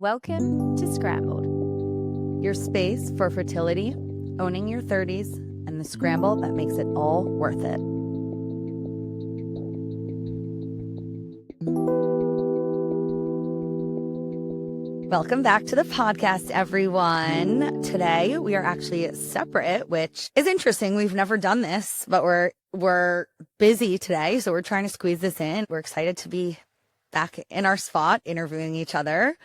Welcome to Scrambled, your space for fertility, owning your 30s, and the scramble that makes it all worth it. Welcome back to the podcast, everyone. Today we are actually separate, which is interesting. We've never done this, but we're busy today, so we're trying to squeeze this in. We're excited to be back in our spot interviewing each other.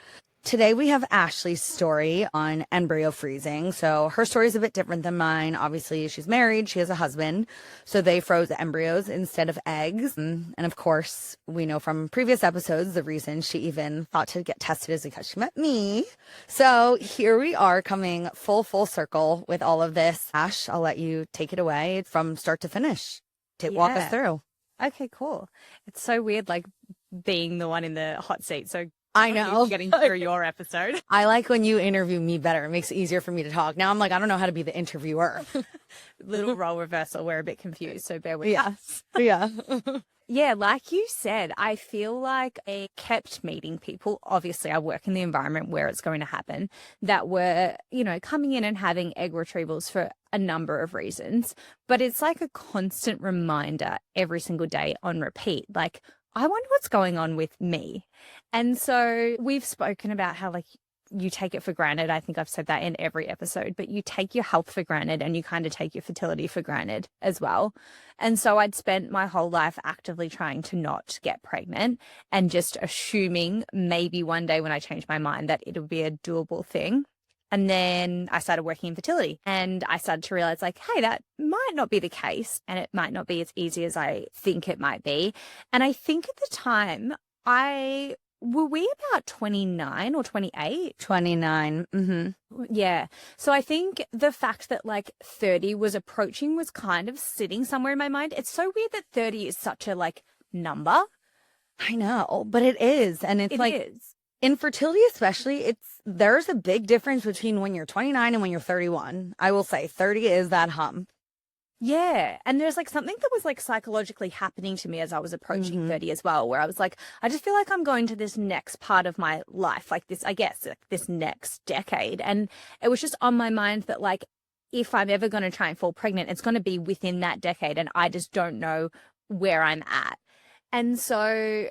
Today we have Ashlee's story on embryo freezing. So her story is a bit different than mine. Obviously, she's married, she has a husband, so they froze embryos instead of eggs. And of course, we know from previous episodes, the reason she even thought to get tested is because she met me. So here we are coming full circle with all of this. Ash, I'll let you take it away from start to finish. Walk us through. Okay, cool. It's so weird, like being the one in the hot seat. So I know. Getting through your episode. I like when you interview me better. It makes it easier for me to talk. Now I'm like, I don't know how to be the interviewer. Little role reversal. We're a bit confused, so bear with us. Yeah. Yeah, like you said, I feel like I kept meeting people. Obviously, I work in the environment where it's going to happen that were, coming in and having egg retrievals for a number of reasons. But it's like a constant reminder every single day on repeat. Like, I wonder what's going on with me. And so we've spoken about how, like, you take it for granted. I think I've said that in every episode, but you take your health for granted and you kind of take your fertility for granted as well. And so I'd spent my whole life actively trying to not get pregnant and just assuming maybe one day when I change my mind that it'll be a doable thing. And then I started working in fertility and I started to realize, like, hey, that might not be the case and it might not be as easy as I think it might be. And I think at the time were we about 29 or 28? 29. Mm-hmm. Yeah. So I think the fact that like 30 was approaching was kind of sitting somewhere in my mind. It's so weird that 30 is such a like number. I know, but it is. And it's in fertility especially, there's a big difference between when you're 29 and when you're 31. I will say 30 is that hump. Yeah. And there's like something that was like psychologically happening to me as I was approaching 30 as well, where I was like, I just feel like I'm going to this next part of my life, like this, I guess, like this next decade. And it was just on my mind that like, if I'm ever going to try and fall pregnant, it's going to be within that decade. And I just don't know where I'm at. And so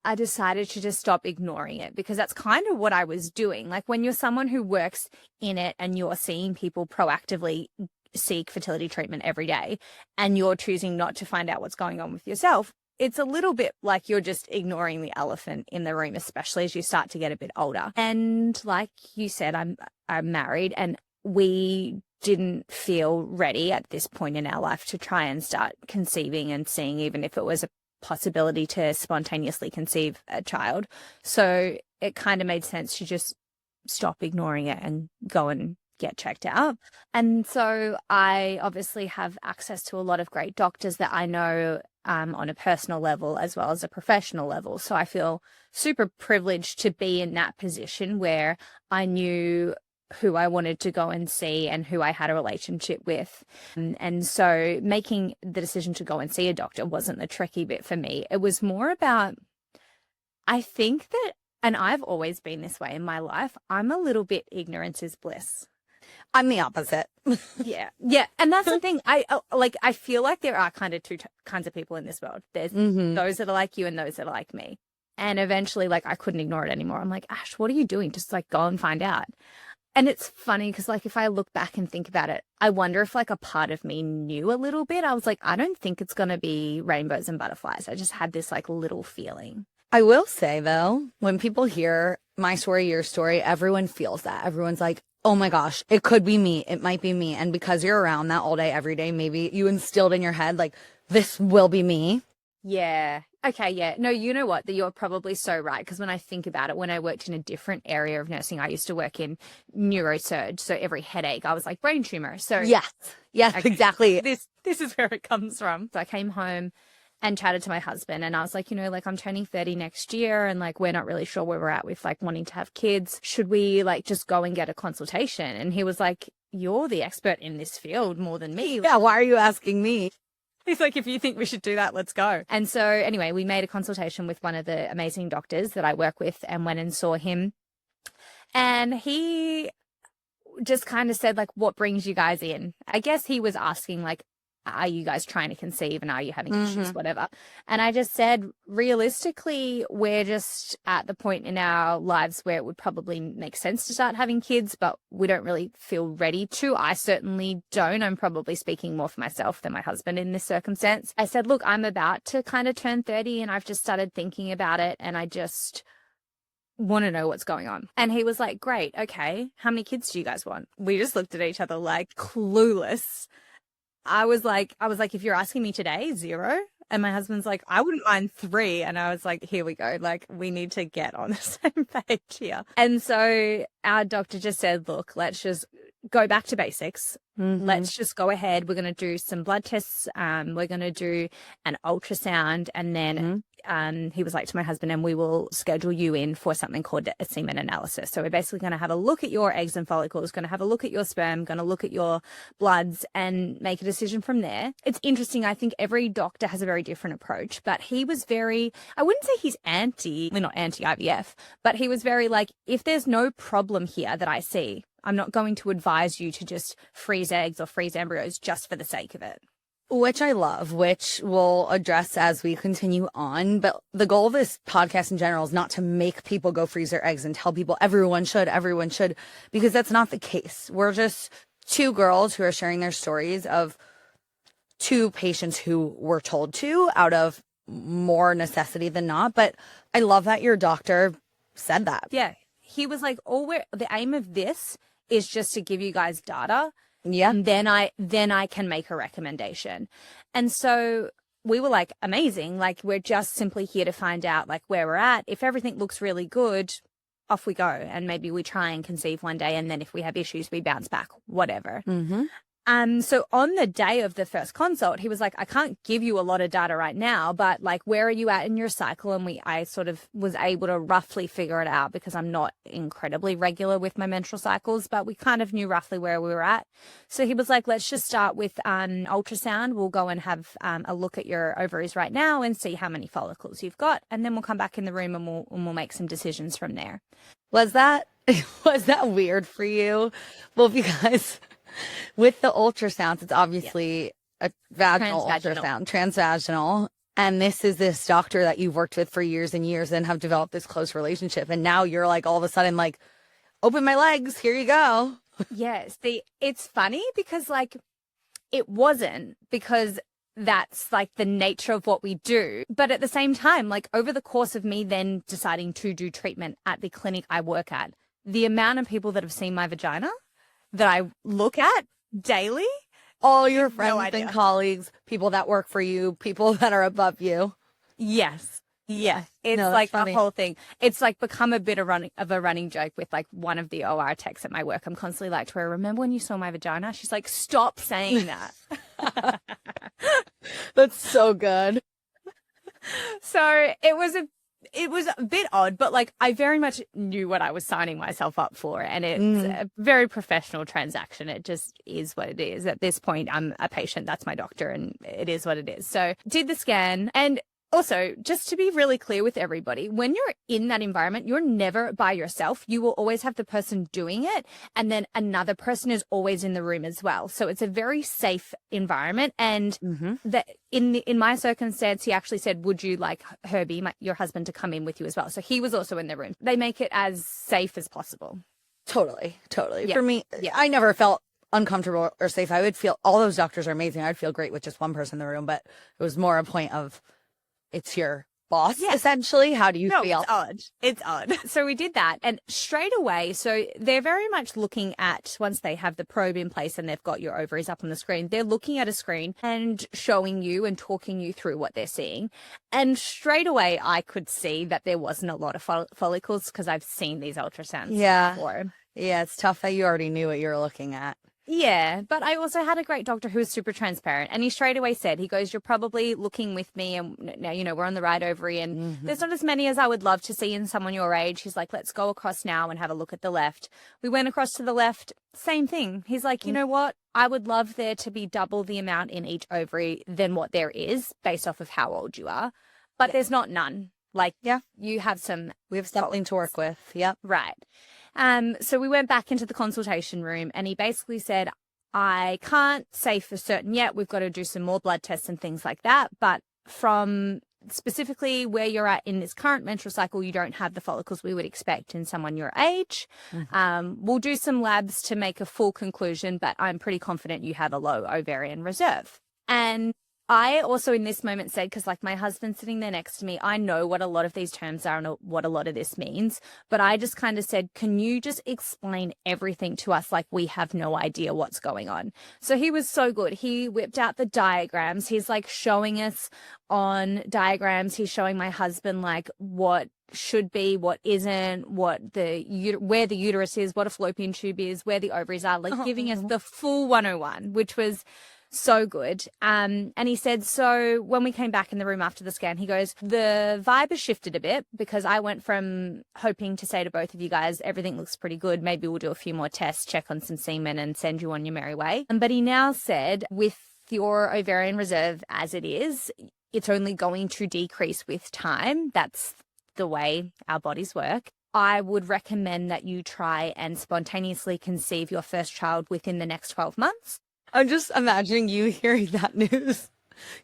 I decided to just stop ignoring it because that's kind of what I was doing. Like when you're someone who works in it and you're seeing people proactively seek fertility treatment every day and you're choosing not to find out what's going on with yourself, it's a little bit like you're just ignoring the elephant in the room, especially as you start to get a bit older. And like you said, I'm married and we didn't feel ready at this point in our life to try and start conceiving and seeing even if it was a possibility to spontaneously conceive a child. So it kind of made sense to just stop ignoring it and go and get checked out. And so I obviously have access to a lot of great doctors that I know on a personal level as well as a professional level. So I feel super privileged to be in that position where I knew who I wanted to go and see and who I had a relationship with. And so making the decision to go and see a doctor wasn't the tricky bit for me. It was more about, I think that, and I've always been this way in my life, I'm a little bit ignorance is bliss. I'm the opposite. Yeah. And that's the thing. I feel like there are kind of two kinds of people in this world. There's those that are like you and those that are like me. And eventually, like, I couldn't ignore it anymore. I'm like, Ash, what are you doing? Just like go and find out. And it's funny because, like, if I look back and think about it, I wonder if, like, a part of me knew a little bit. I was like, I don't think it's going to be rainbows and butterflies. I just had this, like, little feeling. I will say, though, when people hear my story, your story, everyone feels that. Everyone's like, oh, my gosh, it could be me. It might be me. And because you're around that all day, every day, maybe you instilled in your head, like, this will be me. Yeah. Okay, yeah. No, you know what? That you're probably so right. Because when I think about it, when I worked in a different area of nursing, I used to work in neurosurge. So every headache, I was like brain tumor. So yes, okay. Exactly. This is where it comes from. So I came home and chatted to my husband and I was like, like I'm turning 30 next year and like we're not really sure where we're at with like wanting to have kids. Should we like just go and get a consultation? And he was like, you're the expert in this field more than me. Yeah, why are you asking me? He's like, if you think we should do that, let's go. And so anyway, we made a consultation with one of the amazing doctors that I work with and went and saw him. And he just kind of said, like, what brings you guys in? I guess he was asking, like, are you guys trying to conceive and are you having issues, whatever? And I just said, realistically, we're just at the point in our lives where it would probably make sense to start having kids, but we don't really feel ready to. I certainly don't. I'm probably speaking more for myself than my husband in this circumstance. I said, look, I'm about to kind of turn 30 and I've just started thinking about it and I just want to know what's going on. And he was like, great, okay, how many kids do you guys want? We just looked at each other like clueless. I was like, if you're asking me today, 0. And my husband's like, I wouldn't mind 3. And I was like, here we go. Like, we need to get on the same page here. And so our doctor just said, look, let's just go back to basics. Let's just go ahead. We're going to do some blood tests. We're going to do an ultrasound. And then he was like to my husband, and we will schedule you in for something called a semen analysis. So we're basically going to have a look at your eggs and follicles, going to have a look at your sperm, going to look at your bloods and make a decision from there. It's interesting. I think every doctor has a very different approach, but he was very, I wouldn't say he's not anti-IVF, but he was very like, if there's no problem here that I see, I'm not going to advise you to just freeze eggs or freeze embryos just for the sake of it. Which I love, which we'll address as we continue on. But the goal of this podcast in general is not to make people go freeze their eggs and tell people everyone should, because that's not the case. We're just 2 girls who are sharing their stories of 2 patients who were told to out of more necessity than not. But I love that your doctor said that. Yeah. He was like, the aim of this is just to give you guys data. Yeah. And then I can make a recommendation. And so we were like, amazing. Like, we're just simply here to find out like where we're at. If everything looks really good, off we go. And maybe we try and conceive one day. And then if we have issues, we bounce back, whatever. So on the day of the first consult, he was like, I can't give you a lot of data right now, but like, where are you at in your cycle? And I sort of was able to roughly figure it out because I'm not incredibly regular with my menstrual cycles, but we kind of knew roughly where we were at. So he was like, let's just start with ultrasound. We'll go and have a look at your ovaries right now and see how many follicles you've got. And then we'll come back in the room and we'll make some decisions from there. Was that weird for you? Well, because with the ultrasounds, it's obviously a vaginal ultrasound, transvaginal. And this doctor that you've worked with for years and years and have developed this close relationship. And now you're like, all of a sudden, like, open my legs. Here you go. Yes. It's funny because like it wasn't, because that's like the nature of what we do. But at the same time, like over the course of me then deciding to do treatment at the clinic I work at, the amount of people that have seen my vagina that I look at daily, all your friends and colleagues, people that work for you, people that are above you. Yes. Yeah. It's like a whole thing. It's like become a bit of a running joke with like one of the OR techs at my work. I'm constantly like to her, remember when you saw my vagina? She's like, stop saying that. That's so good. So it was a bit odd, but like I very much knew what I was signing myself up for, and it's a very professional transaction. It just is what it is. At this point, I'm a patient. That's my doctor, and it is what it is. So did the scan. And also, just to be really clear with everybody, when you're in that environment, you're never by yourself. You will always have the person doing it, and then another person is always in the room as well. So it's a very safe environment. And that in my circumstance, he actually said, would you like Herbie, your husband, to come in with you as well? So he was also in the room. They make it as safe as possible. Totally. Yeah. For me, I never felt uncomfortable or safe. I would feel, all those doctors are amazing. I'd feel great with just one person in the room, but it was more a point of, it's your boss, essentially. How do you feel? It's odd. So we did that. And straight away, so they're very much looking at, once they have the probe in place and they've got your ovaries up on the screen, they're looking at a screen and showing you and talking you through what they're seeing. And straight away, I could see that there wasn't a lot of follicles because I've seen these ultrasounds before. Yeah, it's tough that you already knew what you were looking at. Yeah, but I also had a great doctor who was super transparent, and he straight away said, he goes, you're probably looking with me, and now, you know, we're on the right ovary, and there's not as many as I would love to see in someone your age. He's like, let's go across now and have a look at the left. We went across to the left, same thing. He's like, you know what? I would love there to be double the amount in each ovary than what there is based off of how old you are, but there's not none. Like, you have some... We have something to work with. Yep. Right. So we went back into the consultation room and he basically said, I can't say for certain yet. We've got to do some more blood tests and things like that. But from specifically where you're at in this current menstrual cycle, you don't have the follicles we would expect in someone your age. We'll do some labs to make a full conclusion, but I'm pretty confident you have a low ovarian reserve. And I also in this moment said, because like my husband's sitting there next to me, I know what a lot of these terms are and what a lot of this means, but I just kind of said, can you just explain everything to us like we have no idea what's going on? So he was so good. He whipped out the diagrams. He's like showing us on diagrams. He's showing my husband like what should be, what isn't, where the uterus is, what a fallopian tube is, where the ovaries are, like giving us the full 101, which was so good. And he said, so when we came back in the room after the scan, he goes, the vibe has shifted a bit because I went from hoping to say to both of you guys, everything looks pretty good. Maybe we'll do a few more tests, check on some semen and send you on your merry way. But he now said, with your ovarian reserve as it is, it's only going to decrease with time. That's the way our bodies work. I would recommend that you try and spontaneously conceive your first child within the next 12 months. I'm just imagining you hearing that news.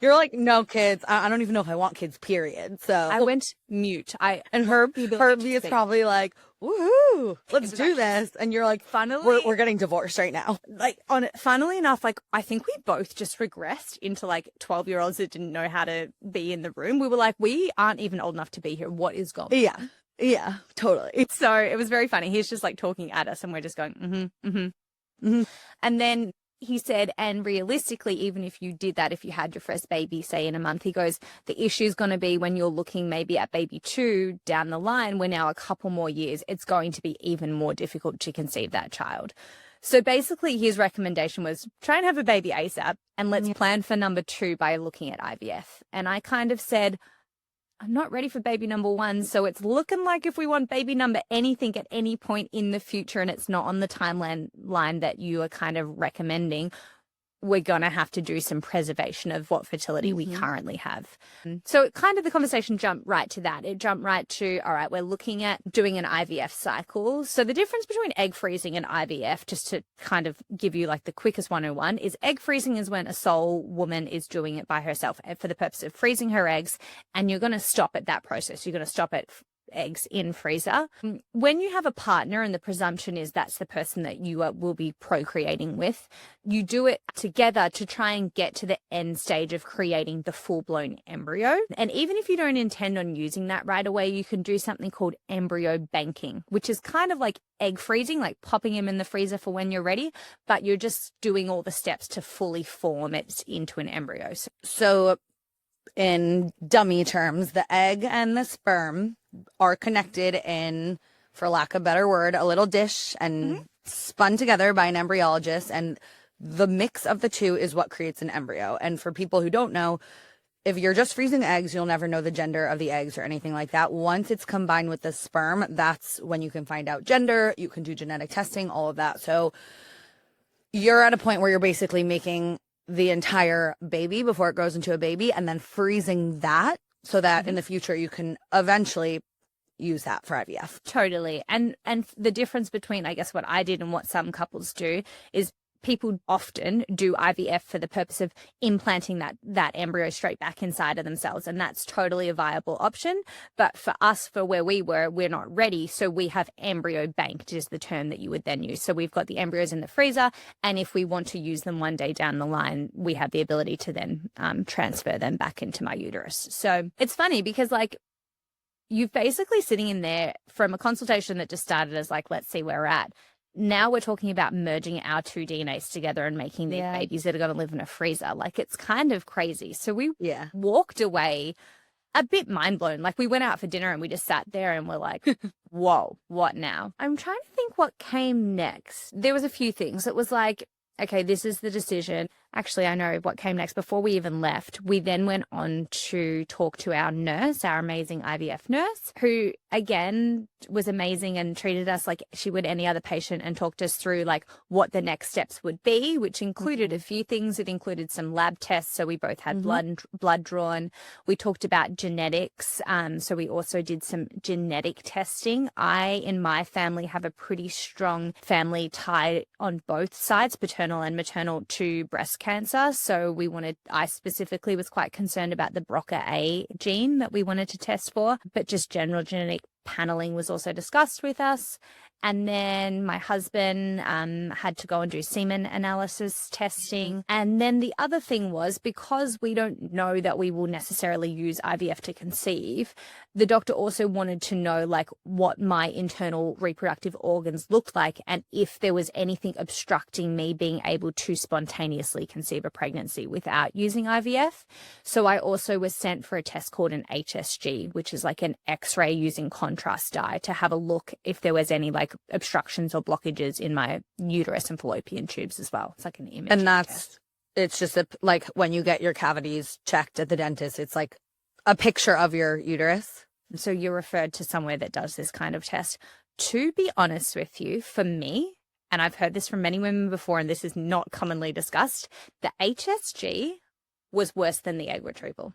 You're like, no kids. I don't even know if I want kids, period. So I went mute. And Herbie is probably like, woohoo, let's do this. And you're like, funnily, we're getting divorced right now. Like, funnily enough, like, I think we both just regressed into like 12-year-olds that didn't know how to be in the room. We were like, we aren't even old enough to be here. What is going on? Yeah, totally. So it was very funny. He's just like talking at us and we're just going, And then he said, and realistically, even if you did that, if you had your first baby, say in a month, he goes, the issue is going to be when you're looking maybe at baby 2 down the line, we're now a couple more years, it's going to be even more difficult to conceive that child. So basically his recommendation was try and have a baby ASAP and let's plan for number 2 by looking at IVF. And I kind of said, I'm not ready for baby number 1. So it's looking like if we want baby number anything at any point in the future and it's not on the timeline that you are kind of recommending, we're going to have to do some preservation of what fertility we currently have. So it kind of the conversation jumped right to that. It jumped right to, all right, we're looking at doing an IVF cycle. So the difference between egg freezing and IVF, just to kind of give you like the quickest 101, is egg freezing is when a sole woman is doing it by herself for the purpose of freezing her eggs, and you're going to stop at that process. You're going to stop at eggs in freezer. When you have a partner and the presumption is that's the person that you will be procreating with, you do it together to try and get to the end stage of creating the full-blown embryo. And even if you don't intend on using that right away, you can do something called embryo banking, which is kind of like egg freezing, like popping them in the freezer for when you're ready, but you're just doing all the steps to fully form it into an embryo. So in dummy terms, the egg and the sperm are connected in, for lack of a better word, a little dish and spun together by an embryologist. And the mix of the two is what creates an embryo. And for people who don't know, if you're just freezing eggs, you'll never know the gender of the eggs or anything like that. Once it's combined with the sperm, that's when you can find out gender. You can do genetic testing, all of that. So you're at a point where you're basically making the entire baby before it grows into a baby and then freezing that so that in the future you can eventually use that for IVF. Totally. And the difference between, I guess, what I did and what some couples do is people often do IVF for the purpose of implanting that embryo straight back inside of themselves. And that's totally a viable option. But for us, for where we were, we're not ready. So we have embryo banked is the term that you would then use. So we've got the embryos in the freezer. And if we want to use them one day down the line, we have the ability to then transfer them back into my uterus. So it's funny because like, you're basically sitting in there from a consultation that just started as like, let's see where we're at. Now we're talking about merging our 2 DNAs together and making these babies that are going to live in a freezer. Like, it's kind of crazy. So we walked away a bit mind blown. Like, we went out for dinner and we just sat there and we're like, whoa, what now? I'm trying to think what came next. There was a few things. It was like, okay, this is the decision. Actually, I know what came next. Before we even left, we then went on to talk to our nurse, our amazing IVF nurse, who, again, was amazing and treated us like she would any other patient and talked us through like what the next steps would be, which included a few things. It included some lab tests. So we both had blood drawn. We talked about genetics. So we also did some genetic testing. In my family, have a pretty strong family tie on both sides, paternal and maternal, to breast cancer. So I specifically was quite concerned about the BRCA gene that we wanted to test for, but just general genetic paneling was also discussed with us. And then my husband had to go and do semen analysis testing. And then the other thing was, because we don't know that we will necessarily use IVF to conceive, the doctor also wanted to know like what my internal reproductive organs looked like and if there was anything obstructing me being able to spontaneously conceive a pregnancy without using IVF. So I also was sent for a test called an HSG, which is like an X-ray using contrast dye, to have a look if there was any like obstructions or blockages in my uterus and fallopian tubes as well. It's like an image. And test. it's just like when you get your cavities checked at the dentist, it's like a picture of your uterus. So you're referred to somewhere that does this kind of test. To be honest with you, for me, and I've heard this from many women before, and this is not commonly discussed, the HSG was worse than the egg retrieval.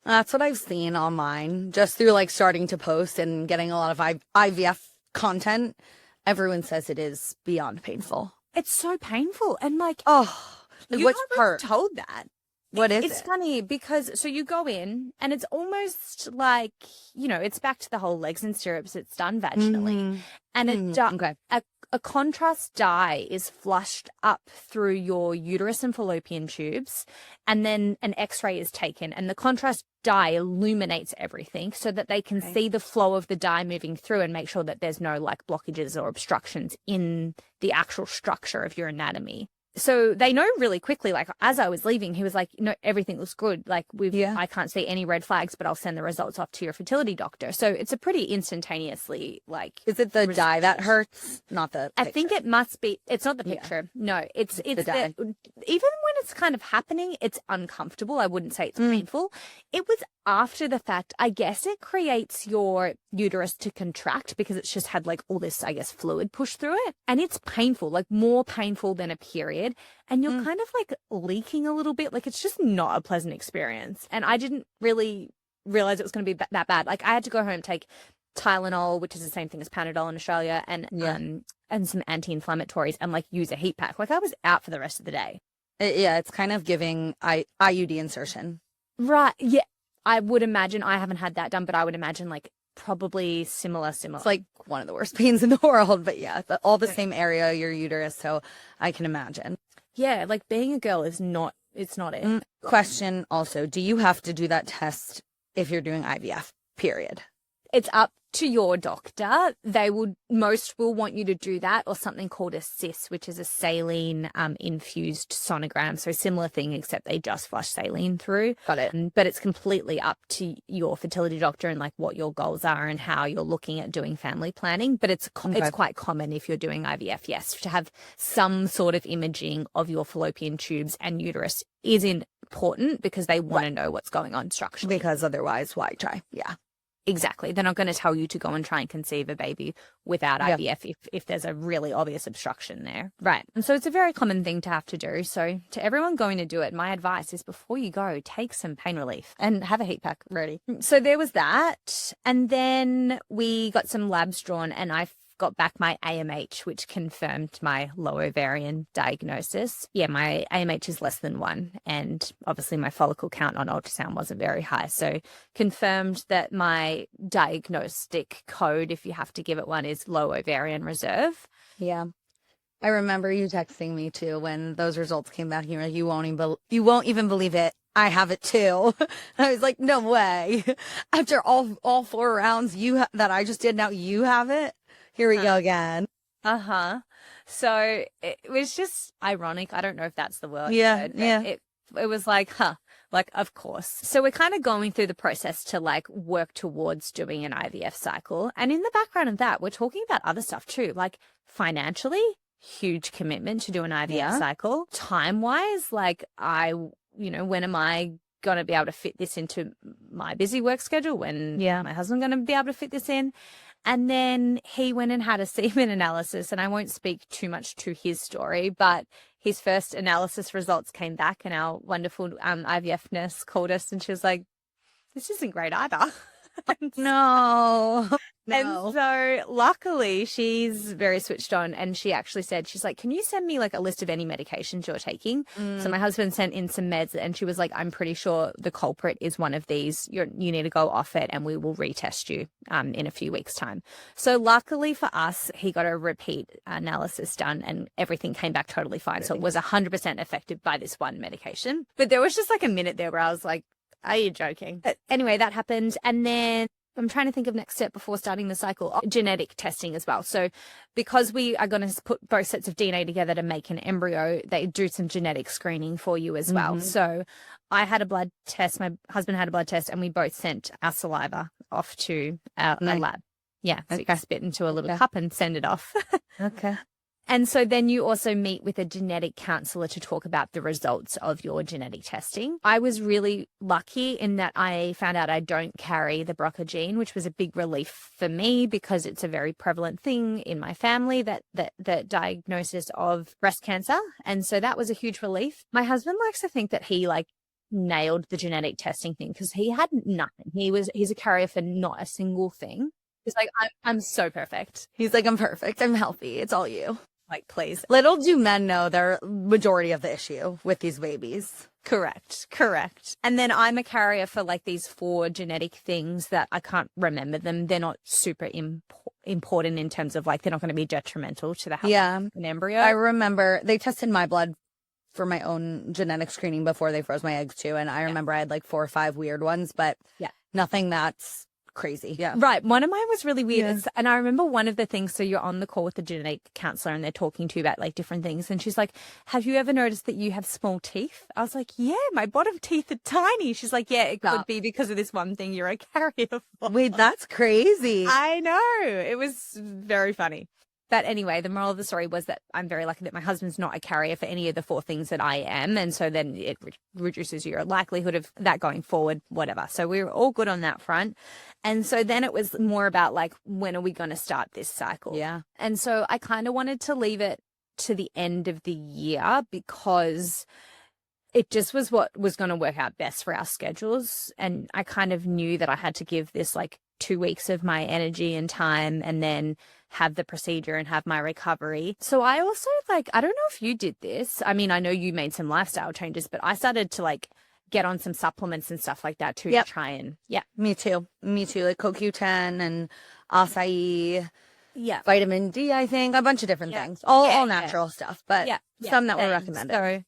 That's what I've seen online, just through like starting to post and getting a lot of IVF content. Everyone says it is beyond painful. It's so painful. And like, which part? Told that. What is It's it? funny because so you go in and it's almost like, it's back to the whole legs and stirrups. It's done vaginally. And a contrast dye is flushed up through your uterus and fallopian tubes, and then an X-ray is taken, and the contrast dye illuminates everything so that they can see the flow of the dye moving through and make sure that there's no like blockages or obstructions in the actual structure of your anatomy. So they know really quickly, like as I was leaving, he was like, everything looks good. Like I can't see any red flags, but I'll send the results off to your fertility doctor. So it's a pretty instantaneously like. Is it the dye that hurts? Not the picture. I think it must be. It's not the picture. No, it's the dye. Even when it's kind of happening, it's uncomfortable. I wouldn't say it's painful. It was after the fact. I guess it creates your uterus to contract because it's just had like all this, I guess, fluid pushed through it. And it's painful, like more painful than a period. And you're kind of like leaking a little bit. Like it's just not a pleasant experience. And I didn't really realize it was going to be that bad. Like I had to go home, take Tylenol, which is the same thing as Panadol in Australia, and some anti-inflammatories, and like use a heat pack. Like I was out for the rest of the day. It's kind of giving IUD insertion. Right. Yeah. I would imagine, I haven't had that done, but I would imagine like probably similar. It's like one of the worst pains in the world, but all the same area, your uterus. So I can imagine. Yeah. Like being a girl it's not it. Question also, do you have to do that test if you're doing IVF, period? It's up to your doctor. Most will want you to do that, or something called a CIS, which is a saline infused sonogram. So similar thing, except they just flush saline through. Got it. But it's completely up to your fertility doctor and like what your goals are and how you're looking at doing family planning. But it's quite common if you're doing IVF, yes, to have some sort of imaging of your fallopian tubes and uterus is important because they want to know what's going on structurally. Because otherwise, why try? Yeah. Exactly. They're not going to tell you to go and try and conceive a baby without IVF if there's a really obvious obstruction there. Right. And so it's a very common thing to have to do. So to everyone going to do it, my advice is before you go, take some pain relief and have a heat pack ready. So there was that. And then we got some labs drawn and I got back my AMH, which confirmed my low ovarian diagnosis. Yeah, my AMH is less than 1. And obviously my follicle count on ultrasound wasn't very high. So confirmed that my diagnostic code, if you have to give it one, is low ovarian reserve. Yeah. I remember you texting me too when those results came back. You were like, you won't even believe it. I have it too. I was like, no way. After all 4 rounds that I just did, now you have it. Here we go again. So it was just ironic. I don't know if that's the word. Yeah. It was like, like, of course. So we're kind of going through the process to like work towards doing an IVF cycle. And in the background of that, we're talking about other stuff too. Like financially, huge commitment to do an IVF cycle. Time-wise, like when am I going to be able to fit this into my busy work schedule? When my husband going to be able to fit this in? And then he went and had a semen analysis, and I won't speak too much to his story, but his first analysis results came back, and our wonderful IVF nurse called us, and she was like, this isn't great either. No. And so luckily she's very switched on, and she actually said, she's like, can you send me like a list of any medications you're taking? So my husband sent in some meds, and she was like, I'm pretty sure the culprit is one of these. You need to go off it, and we will retest you in a few weeks' time. So luckily for us, he got a repeat analysis done, and everything came back totally fine. So it was 100% affected by this one medication. But there was just like a minute there where I was like, are you joking? But anyway, that happened. And then I'm trying to think of next step before starting the cycle, genetic testing as well. So because we are going to put both sets of DNA together to make an embryo, they do some genetic screening for you as well. So I had a blood test, my husband had a blood test, and we both sent our saliva off to a lab. Yeah, so you can spit into a little cup and send it off. Okay. And so then you also meet with a genetic counselor to talk about the results of your genetic testing. I was really lucky in that I found out I don't carry the BRCA gene, which was a big relief for me because it's a very prevalent thing in my family, that diagnosis of breast cancer. And so that was a huge relief. My husband likes to think that he like nailed the genetic testing thing because he had nothing. He's a carrier for not a single thing. He's like, I'm so perfect. He's like, I'm perfect. I'm healthy. It's all you. Like, please. Little do men know they're majority of the issue with these babies. Correct. And then I'm a carrier for like these 4 genetic things that I can't remember them. They're not super important in terms of like, they're not going to be detrimental to the health of an embryo. I remember they tested my blood for my own genetic screening before they froze my eggs too. And I remember I had like 4 or 5 weird ones, but nothing that's crazy. Yeah. Right. One of mine was really weird. Yeah. And I remember one of the things, so you're on the call with the genetic counselor and they're talking to you about like different things. And she's like, have you ever noticed that you have small teeth? I was like, yeah, my bottom teeth are tiny. She's like, yeah, it could be because of this one thing you're a carrier for. Wait, that's crazy. I know. It was very funny. But anyway, the moral of the story was that I'm very lucky that my husband's not a carrier for any of the 4 things that I am. And so then it reduces your likelihood of that going forward, whatever. So we were all good on that front. And so then it was more about like, when are we going to start this cycle? Yeah. And so I kind of wanted to leave it to the end of the year because it just was what was going to work out best for our schedules. And I kind of knew that I had to give this like 2 weeks of my energy and time and then have the procedure and have my recovery. So I also like, I don't know if you did this. I mean, I know you made some lifestyle changes, but I started to like get on some supplements and stuff like that too to try and, Me too. Like CoQ10 and acai. Yeah. Vitamin D, I think, a bunch of different things. All natural stuff, but some that were recommended.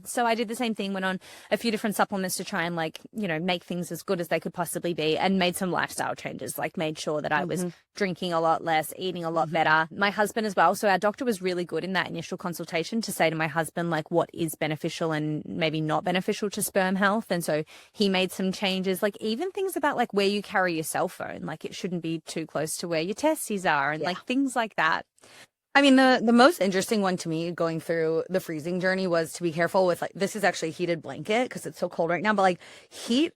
So I did the same thing, went on a few different supplements to try and like, make things as good as they could possibly be, and made some lifestyle changes, like made sure that I was drinking a lot less, eating a lot better. My husband as well. So our doctor was really good in that initial consultation to say to my husband, like, what is beneficial and maybe not beneficial to sperm health. And so he made some changes, like even things about like where you carry your cell phone, like it shouldn't be too close to where your testes are and like things like that. I mean, the most interesting one to me going through the freezing journey was to be careful with, like, this is actually a heated blanket because it's so cold right now, but like heat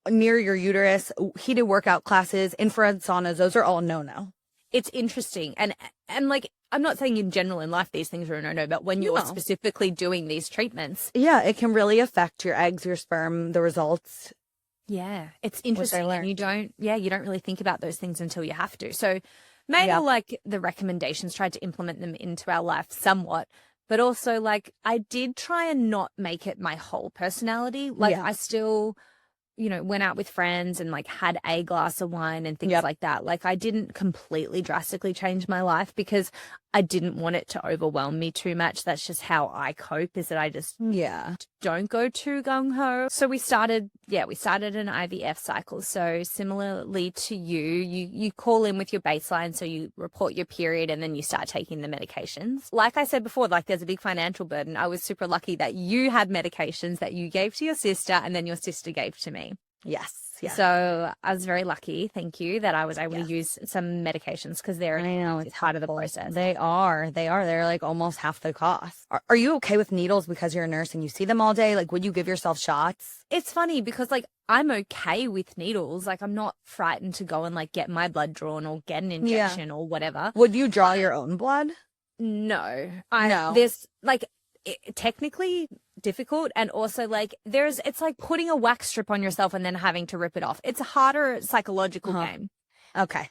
near your uterus, heated workout classes, infrared saunas, those are all no-no. It's interesting. And like, I'm not saying in general in life these things are a no-no, but when you're specifically doing these treatments. Yeah, it can really affect your eggs, your sperm, the results. Yeah, it's interesting. And you don't really think about those things until you have to. So made like the recommendations, tried to implement them into our life somewhat, but also like I did try and not make it my whole personality. Like I still, went out with friends and like had a glass of wine and things like that. Like I didn't completely drastically change my life because I didn't want it to overwhelm me too much. That's just how I cope, is that I just don't go too gung-ho. So we started an IVF cycle. So similarly to you call in with your baseline. So you report your period and then you start taking the medications. Like I said before, like there's a big financial burden. I was super lucky that you had medications that you gave to your sister and then your sister gave to me. Yes. Yes. So I was very lucky, thank you, that I was able Yes. to use some medications because they're I know it's part of the helpful. process. They are. They're like almost half the cost. Are you okay with needles because you're a nurse and you see them all day? Like, would you give yourself shots? It's funny because like I'm okay with needles. Like I'm not frightened to go and like get my blood drawn or get an injection or whatever. Would you draw your own blood? No. No. There's like technically difficult, and also like it's like putting a wax strip on yourself and then having to rip it off. It's a harder psychological game. Okay.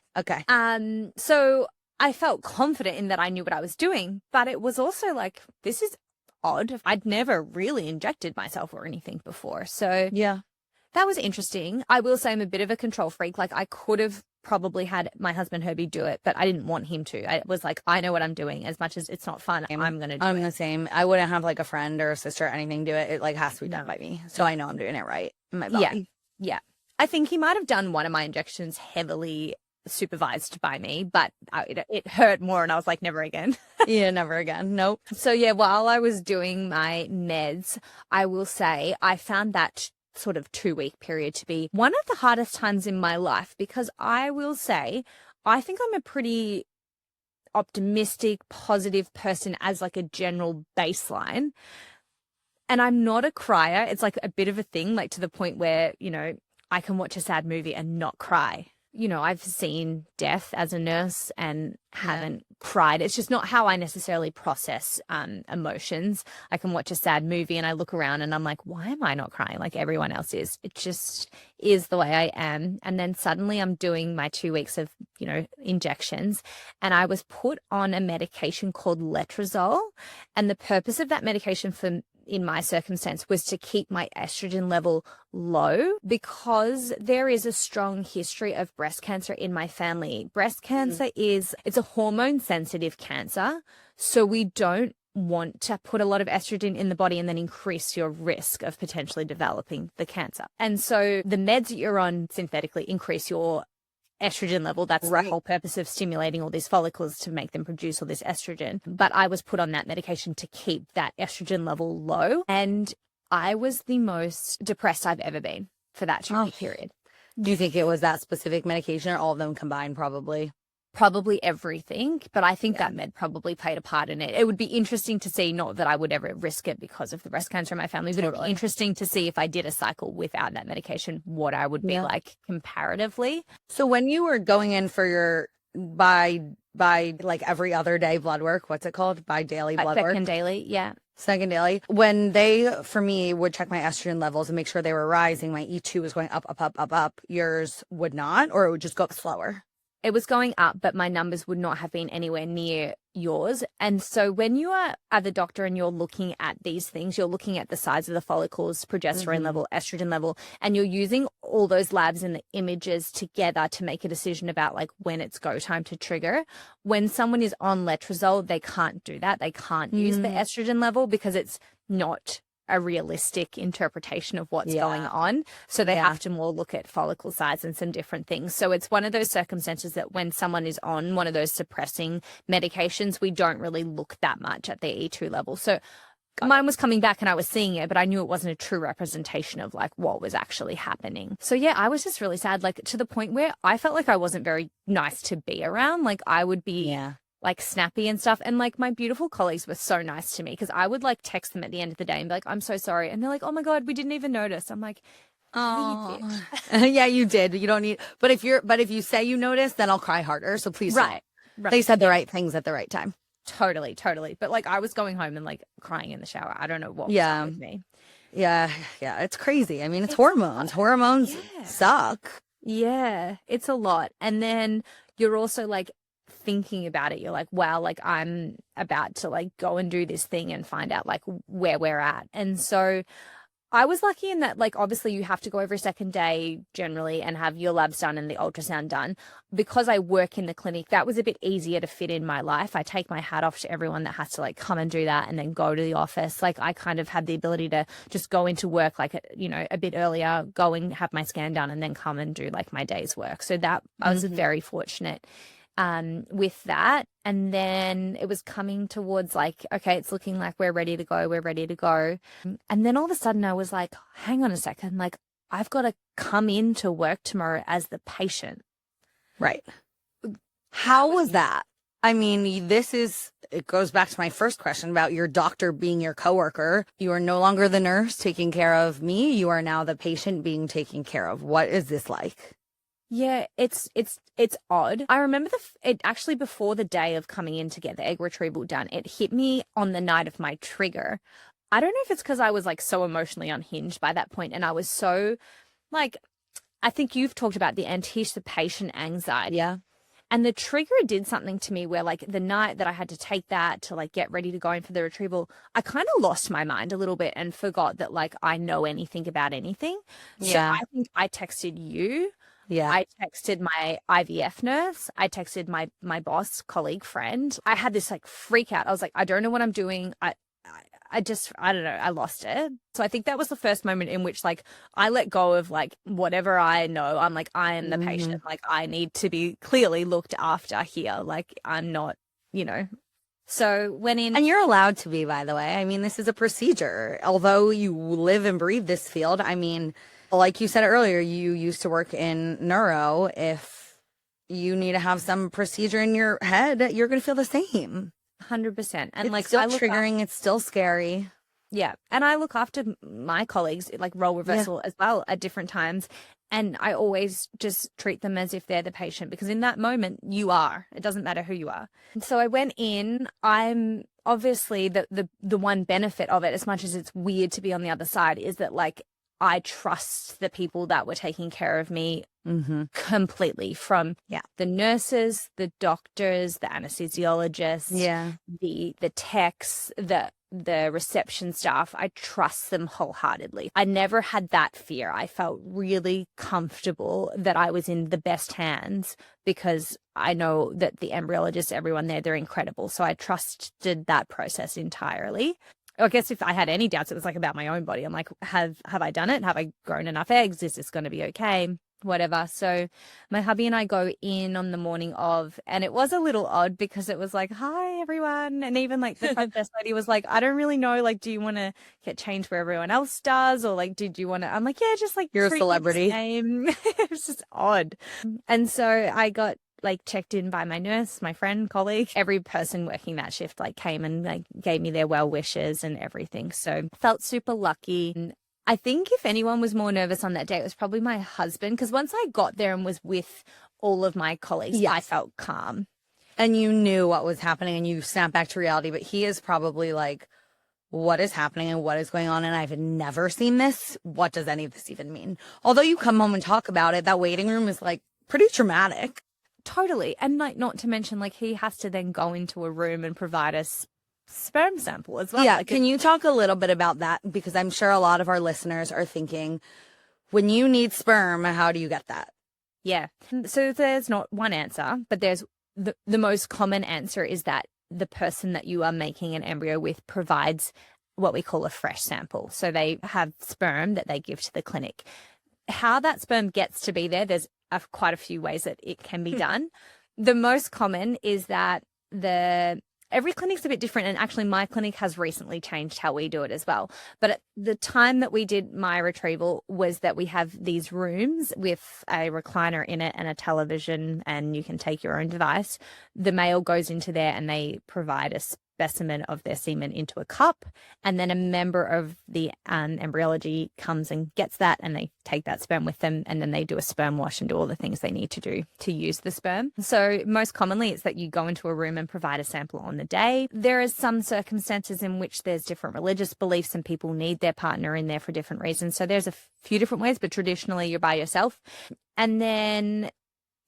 So I felt confident in that I knew what I was doing, but it was also like, this is odd. I'd never really injected myself or anything before. So yeah, that was interesting. I will say I'm a bit of a control freak. Like I could have probably had my husband Herbie do it, but I didn't want him to. I was like, I know what I'm doing. As much as it's not fun, I'm going to do it. I'm the same. I wouldn't have like a friend or a sister or anything do it. It like has to be done by me. So I know I'm doing it right in my body. Yeah. I think he might have done one of my injections heavily supervised by me, but it hurt more and I was like, never again. Yeah, never again. Nope. So yeah, while I was doing my meds, I will say I found that sort of 2-week period to be one of the hardest times in my life, because I will say I think I'm a pretty optimistic, positive person as like a general baseline. And I'm not a crier. It's like a bit of a thing, like to the point where, you know, I can watch a sad movie and not cry. You know, I've seen death as a nurse and haven't cried. It's just not how I necessarily process emotions. I can watch a sad movie and I look around and I'm like, why am I not crying like everyone else is? It just is the way I am. And then suddenly I'm doing my 2 weeks of, you know, injections, and I was put on a medication called letrozole. And the purpose of that medication in my circumstance was to keep my estrogen level low, because there is a strong history of breast cancer in my family. Breast cancer it's a hormone sensitive cancer. So we don't want to put a lot of estrogen in the body and then increase your risk of potentially developing the cancer. And so the meds that you're on synthetically increase your estrogen level. That's the whole purpose of stimulating all these follicles, to make them produce all this estrogen. But I was put on that medication to keep that estrogen level low. And I was the most depressed I've ever been for that 2-week period. Do you think it was that specific medication or all of them combined? Probably everything, but I think that med probably played a part in it. It would be interesting to see, not that I would ever risk it because of the breast cancer in my family, but it would be interesting to see if I did a cycle without that medication, what I would be like comparatively. So when you were going in for your by like every other day blood work, what's it called? By daily blood work? Second daily, yeah. Second daily. When they, for me, would check my estrogen levels and make sure they were rising, my E2 was going up. Yours would not, or it would just go up slower? It was going up, but my numbers would not have been anywhere near yours. And so when you are at the doctor and you're looking at these things, you're looking at the size of the follicles, progesterone level, estrogen level, and you're using all those labs and the images together to make a decision about like when it's go time to trigger. When someone is on letrozole, they can't do that. They can't use the estrogen level because it's not a realistic interpretation of what's going on. So they have to more look at follicle size and some different things. So it's one of those circumstances that when someone is on one of those suppressing medications, we don't really look that much at their E2 level. So mine was coming back and I was seeing it, but I knew it wasn't a true representation of like what was actually happening. So yeah, I was just really sad, like to the point where I felt like I wasn't very nice to be around. Like I would be like snappy and stuff. And like my beautiful colleagues were so nice to me, because I would like text them at the end of the day and be like, I'm so sorry. And they're like, oh my God, we didn't even notice. I'm like, oh, yeah, you did. You don't need, but if you say you noticed, then I'll cry harder. So please don't. Right. They said the right things at the right time. Totally. But like I was going home and like crying in the shower. I don't know what was up with me. Yeah. It's crazy. I mean, it's hormones. Hormones suck. Yeah, it's a lot. And then you're also like thinking about it. You're like, wow, like I'm about to like go and do this thing and find out like where we're at. And so I was lucky in that, like, obviously you have to go every second day generally and have your labs done and the ultrasound done. Because I work in the clinic, that was a bit easier to fit in my life. I take my hat off to everyone that has to like come and do that and then go to the office. Like I kind of had the ability to just go into work like, you know, a bit earlier, go and have my scan done and then come and do like my day's work. So that I was very fortunate with that. And then it was coming towards like, okay, it's looking like we're ready to go. And then all of a sudden I was like, hang on a second, like I've got to come into work tomorrow as the patient. Right. How was that? I mean, it goes back to my first question about your doctor being your coworker. You are no longer the nurse taking care of me. You are now the patient being taken care of. What is this like? Yeah, it's odd. I remember it actually before the day of coming in to get the egg retrieval done, it hit me on the night of my trigger. I don't know if it's because I was like so emotionally unhinged by that point, and I was so like, I think you've talked about the anticipation anxiety. Yeah. And the trigger did something to me where like the night that I had to take that to like get ready to go in for the retrieval, I kind of lost my mind a little bit and forgot that like I know anything about anything. Yeah. So I think I texted you. Yeah. I texted my IVF nurse. I texted my boss, colleague, friend. I had this like freak out. I was like, I don't know what I'm doing. I don't know. I lost it. So I think that was the first moment in which like I let go of like whatever I know. I'm like, I am the patient. Like I need to be clearly looked after here. Like I'm not, So went in. And you're allowed to be, by the way. I mean, this is a procedure. Although you live and breathe this field, I mean, like you said earlier, you used to work in neuro. If you need to have some procedure in your head, you're going to feel the same. 100%. And it's like still triggering. It's still scary. Yeah. And I look after my colleagues, like role reversal as well at different times. And I always just treat them as if they're the patient, because in that moment you are. It doesn't matter who you are. And so I went in. I'm obviously the one benefit of it, as much as it's weird to be on the other side, is that like I trust the people that were taking care of me completely, from the nurses, the doctors, the anesthesiologists, the techs, the reception staff. I trust them wholeheartedly. I never had that fear. I felt really comfortable that I was in the best hands, because I know that the embryologists, everyone there, they're incredible. So I trusted that process entirely. I guess if I had any doubts, it was like about my own body. I'm like, have I done it? Have I grown enough eggs? Is this going to be okay? Whatever. So my hubby and I go in on the morning of, and it was a little odd because it was like, hi, everyone. And even like the front desk lady was like, I don't really know, like, do you want to get changed where everyone else does? Or like, did you want to, I'm like, yeah, just like, you're a celebrity. It was just odd. And so I got like checked in by my nurse, my friend, colleague. Every person working that shift like came and like gave me their well wishes and everything. So felt super lucky. And I think if anyone was more nervous on that day, it was probably my husband, because once I got there and was with all of my colleagues, I felt calm. And you knew what was happening and you snapped back to reality. But he is probably like, what is happening and what is going on? And I've never seen this. What does any of this even mean? Although you come home and talk about it, that waiting room is like pretty traumatic. Totally. And like, not to mention, like, he has to then go into a room and provide us sperm sample as well. Yeah. Like, can you talk a little bit about that? Because I'm sure a lot of our listeners are thinking, when you need sperm, how do you get that? Yeah. So there's not one answer, but there's the most common answer is that the person that you are making an embryo with provides what we call a fresh sample. So they have sperm that they give to the clinic. How that sperm gets to be there, there's quite a few ways that it can be done. The most common is that every clinic's a bit different, and actually my clinic has recently changed how we do it as well. But at the time that we did my retrieval was that we have these rooms with a recliner in it and a television, and you can take your own device. The male goes into there and they provide a specimen of their semen into a cup, and then a member of the embryology comes and gets that, and they take that sperm with them, and then they do a sperm wash and do all the things they need to do to use the sperm. So most commonly it's that you go into a room and provide a sample on the day. There is some circumstances in which there's different religious beliefs and people need their partner in there for different reasons. So there's a few different ways, but traditionally you're by yourself. And then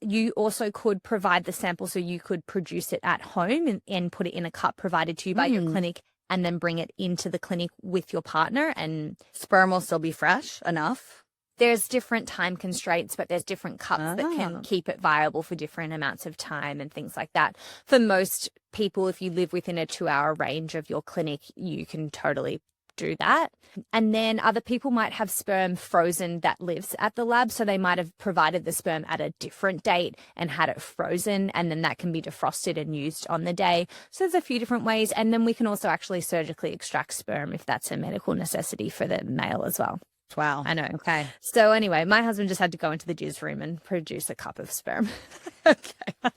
you also could provide the sample, so you could produce it at home and put it in a cup provided to you by your clinic, and then bring it into the clinic with your partner, and sperm will still be fresh enough. There's different time constraints, but there's different cups that can keep it viable for different amounts of time and things like that. For most people, if you live within a 2-hour range of your clinic, you can totally do that. And then other people might have sperm frozen that lives at the lab, so they might have provided the sperm at a different date and had it frozen, and then that can be defrosted and used on the day. So there's a few different ways. And then we can also actually surgically extract sperm if that's a medical necessity for the male as well. Wow. I know. Okay. So anyway, my husband just had to go into the jizz room and produce a cup of sperm. Okay.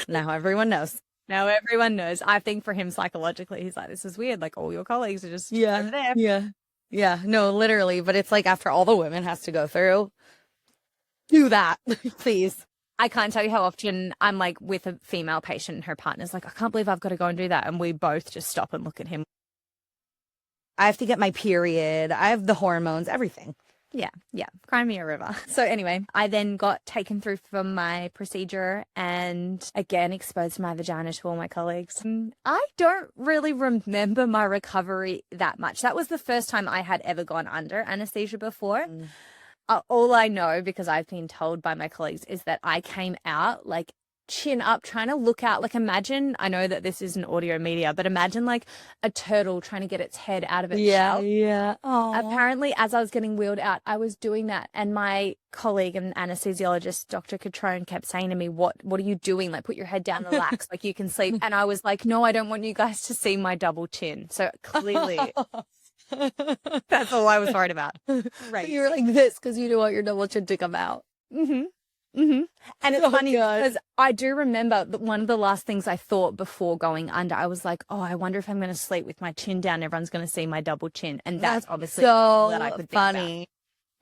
Now everyone knows. Now everyone knows. I think for him psychologically, he's like, this is weird. Like all your colleagues are just over there. Yeah. Yeah. No, literally. But it's like after all the women has to go through, do that, please. I can't tell you how often I'm like with a female patient and her partner's like, I can't believe I've got to go and do that. And we both just stop and look at him. I have to get my period. I have the hormones, everything. Yeah. Cry me a river. So anyway, I then got taken through for my procedure and again exposed my vagina to all my colleagues. I don't really remember my recovery that much. That was the first time I had ever gone under anesthesia before. All I know, because I've been told by my colleagues, is that I came out like chin up, trying to look out. Like imagine, I know that this isn't audio media, but imagine like a turtle trying to get its head out of its shell. Yeah. Oh. Apparently, as I was getting wheeled out, I was doing that. And my colleague and anesthesiologist, Dr. Catrone, kept saying to me, what are you doing? Like, put your head down, relax, like you can sleep. And I was like, no, I don't want you guys to see my double chin. So clearly, that's all I was worried about. Right. You were like this because you didn't want your double chin to come out. And it's funny because I do remember that one of the last things I thought before going under, I was like, oh, I wonder if I'm going to sleep with my chin down. Everyone's going to see my double chin. And that's obviously so that I could funny.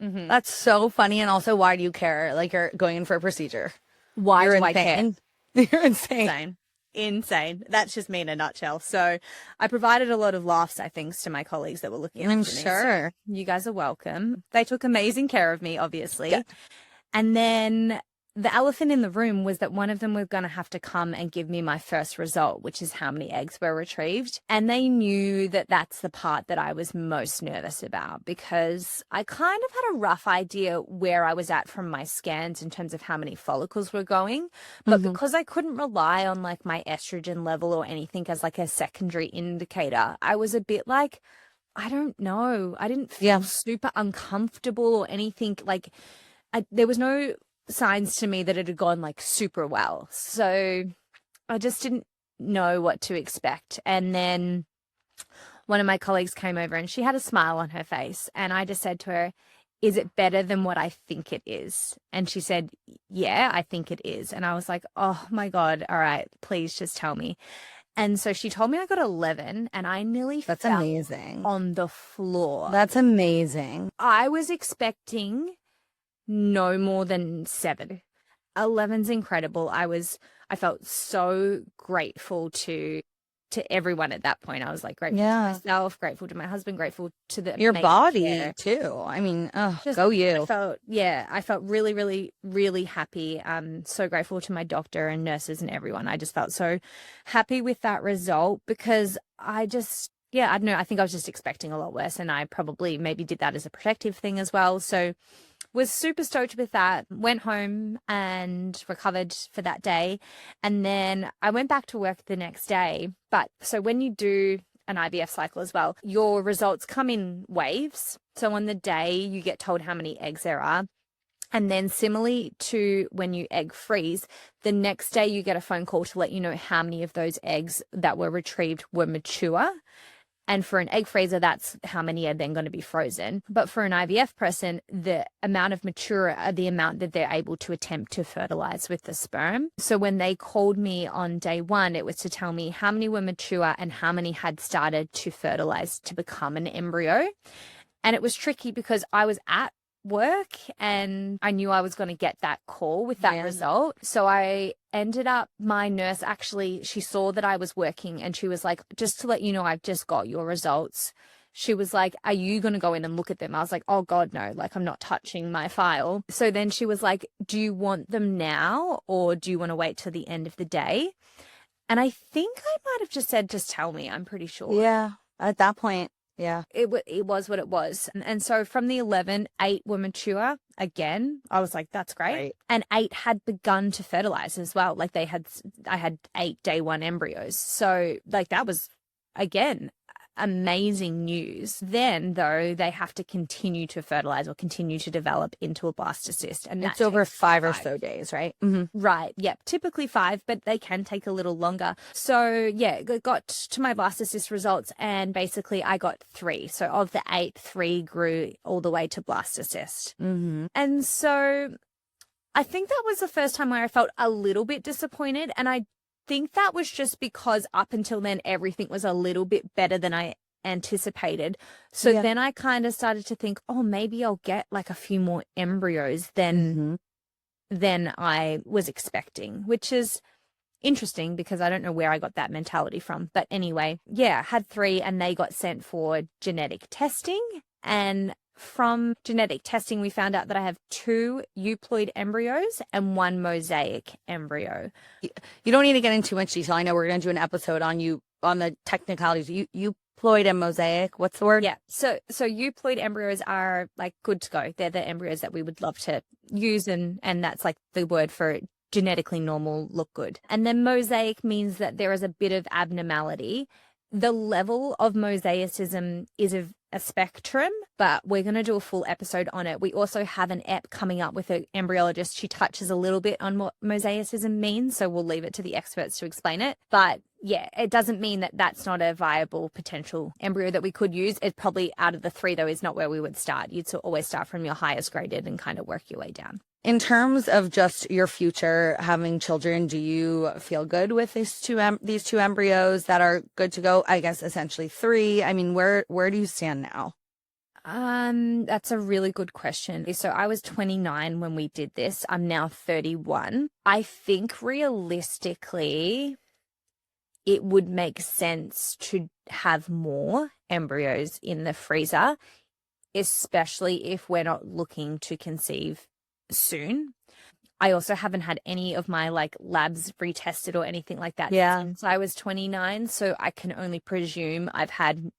Think about. That's so funny. And also, why do you care? Like you're going in for a procedure. Why You're do insane. I care? You're insane. Insane. That's just me in a nutshell. So I provided a lot of laughs, I think, to my colleagues that were looking after I'm me. sure. So you guys are welcome. They took amazing care of me, obviously. Yeah. And then the elephant in the room was that one of them was going to have to come and give me my first result, which is how many eggs were retrieved. And they knew that that's the part that I was most nervous about because I kind of had a rough idea where I was at from my scans in terms of how many follicles were going. But because I couldn't rely on like my estrogen level or anything as like a secondary indicator, I was a bit like, I don't know. I didn't feel super uncomfortable or anything. Like there was no signs to me that it had gone like super well. So I just didn't know what to expect. And then one of my colleagues came over and she had a smile on her face. And I just said to her, is it better than what I think it is? And she said, yeah, I think it is. And I was like, oh my God. All right, please just tell me. And so she told me I got 11 and I nearly That's fell amazing. on the floor. That's amazing. I was expecting no more than 7. 11's incredible. I felt so grateful to everyone at that point. I was like grateful to myself, grateful to my husband, grateful to your body too. I mean, go you. I felt really, really, really happy. So grateful to my doctor and nurses and everyone. I just felt so happy with that result because I don't know. I think I was just expecting a lot worse and I probably maybe did that as a protective thing as well. So was super stoked with that, went home and recovered for that day. And then I went back to work the next day. But so when you do an IVF cycle as well, your results come in waves. So on the day you get told how many eggs there are. And then similarly to when you egg freeze, the next day you get a phone call to let you know how many of those eggs that were retrieved were mature. And for an egg freezer, that's how many are then going to be frozen. But for an IVF person, the amount of mature are the amount that they're able to attempt to fertilize with the sperm. So when they called me on day 1, it was to tell me how many were mature and how many had started to fertilize to become an embryo. And it was tricky because I was at work and I knew I was going to get that call with that result. So I ended up, my nurse actually, she saw that I was working and she was like, just to let you know, I've just got your results. She was like, are you going to go in and look at them? I was like, oh God, no, like I'm not touching my file. So then she was like, do you want them now or do you want to wait till the end of the day? And I think I might have just said, just tell me, I'm pretty sure. Yeah, at that point. Yeah. It was what it was. And so from the 11, 8 were mature. Again, I was like, that's great. Right. And 8 had begun to fertilize as well. Like I had 8 day 1 embryos. So like that was, again, amazing news. Then, though, they have to continue to fertilize or continue to develop into a blastocyst. And it's over 5 or so days, right? Mm-hmm. Right. Yep. Typically 5, but they can take a little longer. So yeah, got to my blastocyst results and basically I got 3. So of the 8, 3 grew all the way to blastocyst. Mm-hmm. And so I think that was the first time where I felt a little bit disappointed. And I think that was just because up until then, everything was a little bit better than I anticipated. So then I kind of started to think, oh, maybe I'll get like a few more embryos than I was expecting, which is interesting because I don't know where I got that mentality from. But anyway, yeah, had 3 and they got sent for genetic testing. And from genetic testing, we found out that I have 2 euploid embryos and 1 mosaic embryo. You don't need to get into too much detail. I know we're going to do an episode on the technicalities. Euploid and mosaic. What's the word? Yeah. So euploid embryos are like good to go. They're the embryos that we would love to use. And that's like the word for genetically normal, look good. And then mosaic means that there is a bit of abnormality. The level of mosaicism is a spectrum, but we're going to do a full episode on it. We also have an ep coming up with an embryologist. She touches a little bit on what mosaicism means, so we'll leave it to the experts to explain it. But yeah, it doesn't mean that that's not a viable potential embryo that we could use. It probably out of the 3, though, is not where we would start. You'd always start from your highest graded and kind of work your way down. In terms of just your future having children, do you feel good with these two embryos that are good to go? I guess essentially 3. I mean, where do you stand now? That's a really good question. So I was 29 when we did this. I'm now 31. I think realistically, it would make sense to have more embryos in the freezer, especially if we're not looking to conceive soon. I also haven't had any of my like labs retested or anything like that since I was 29. So I can only presume I've had,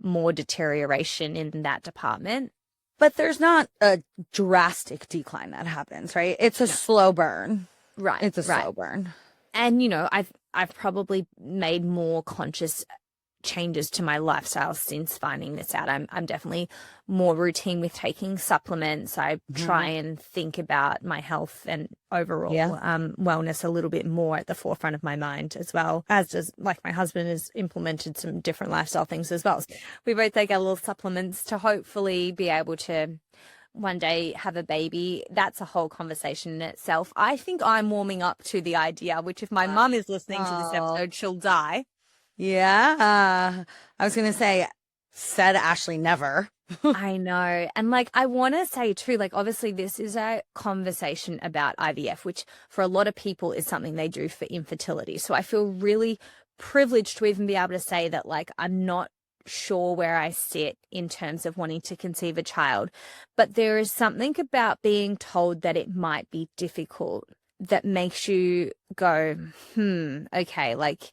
more deterioration in that department. But there's not a drastic decline that happens, right? It's a slow burn. Right. It's a slow burn. And, I've probably made more conscious changes to my lifestyle since finding this out. I'm definitely more routine with taking supplements. I try and think about my health and overall wellness a little bit more at the forefront of my mind as well, as does like my husband has implemented some different lifestyle things as well. So we both take our little supplements to hopefully be able to one day have a baby. That's a whole conversation in itself. I think I'm warming up to the idea, which if my mum is listening to this episode, she'll die. Yeah. I was going to say, said Ashlee never. I know. And like, I want to say too, like, obviously this is a conversation about IVF, which for a lot of people is something they do for infertility. So I feel really privileged to even be able to say that, like, I'm not sure where I sit in terms of wanting to conceive a child, but there is something about being told that it might be difficult that makes you go, okay, like,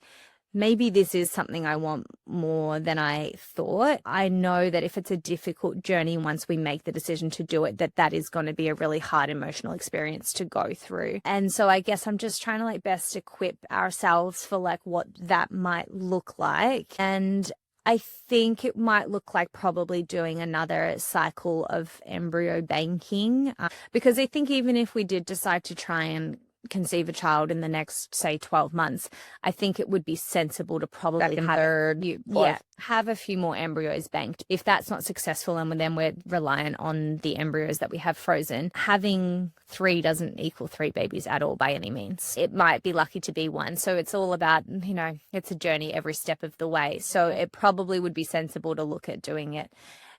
maybe this is something I want more than I thought. I know that if it's a difficult journey, once we make the decision to do it, that is going to be a really hard emotional experience to go through. And so I guess I'm just trying to like best equip ourselves for like what that might look like. And I think it might look like probably doing another cycle of embryo banking, because I think even if we did decide to try and conceive a child in the next, say, 12 months, I think it would be sensible to probably have a few more embryos banked. If that's not successful and then we're reliant on the embryos that we have frozen, having 3 doesn't equal 3 babies at all by any means. It might be lucky to be 1. So it's all about, it's a journey every step of the way. So it probably would be sensible to look at doing it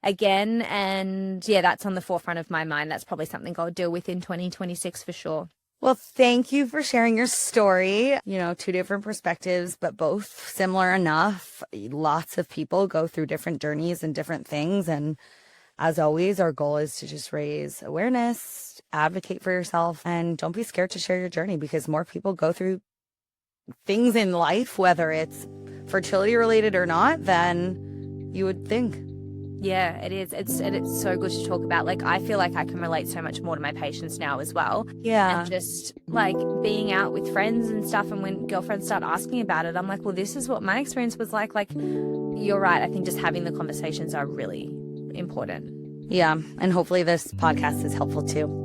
again. And yeah, that's on the forefront of my mind. That's probably something I'll deal with in 2026 for sure. Well, thank you for sharing your story. 2 different perspectives, but both similar enough. Lots of people go through different journeys and different things. And as always, our goal is to just raise awareness, advocate for yourself, and don't be scared to share your journey, because more people go through things in life, whether it's fertility related or not, than you would think. Yeah, it is. It's so good to talk about. Like, I feel like I can relate so much more to my patients now as well. Yeah. And just like being out with friends and stuff, and when girlfriends start asking about it, I'm like, well, this is what my experience was like you're right. I think just having the conversations are really important. Yeah. And hopefully this podcast is helpful too.